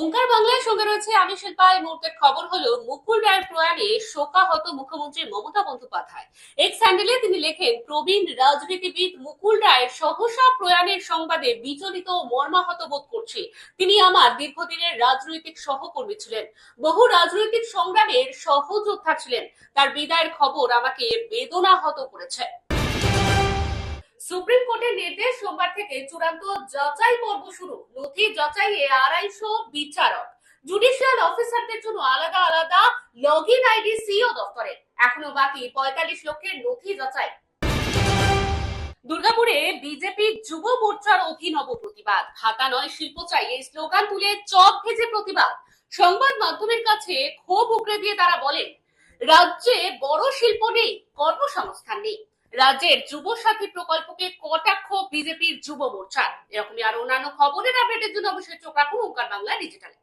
ওঙ্কার বাংলার সঙ্গে রয়েছে আমি শিল্পা। এই মুহূর্তের খবর হলো মুকুল রায়ের প্রয়াণে শোকাহত মুখ্যমন্ত্রী মমতা বন্দ্যোপাধ্যায়। এক্স হ্যান্ডেলে তিনি লেখেন, প্রবীণ রাজনীতিবিদ মুকুল রায় সহসা প্রয়াণের সংবাদে বিচলিত ও মর্মাহত বোধ করছি। তিনি আমার দীর্ঘদিনের রাজনৈতিক সহকর্মী ছিলেন, বহু রাজনৈতিক সংগ্রামের সহযোদ্ধা ছিলেন। তার বিদায়ের খবর আমাকে বেদনাহত করেছে। সুপ্রিম কোর্টের নির্দেশ, সোমবার থেকে চূড়ান্ত যাচাই পর্ব শুরু। নথি যাচাইয়ে 250 বিচারক, জুডিশিয়াল অফিসারদের জন্য আলাদা আলাদা লগ ইন আইডি সিও দপ্তরে। এখনো বাকি 45 লক্ষের নথি যাচাই। দুর্গাপুরে বিজেপি যুব মোর্চার অভিনব প্রতিবাদ। হাতা নয় শিল্প চাই, এই স্লোগান তুলে চপ ভেজে প্রতিবাদ। সংবাদ মাধ্যমের কাছে ক্ষোভ উগরে দিয়ে তারা বলেন, রাজ্যে বড় শিল্প নেই, কর্মসংস্থান নেই। রাজ্যের যুব সাথী প্রকল্পকে কটাক্ষ বিজেপির যুব মোর্চা। এরকমই আরো অন্যান্য খবরের আপডেটের জন্য অবশ্যই চোখ রাখুন ওঙ্কার বাংলা ডিজিটালে।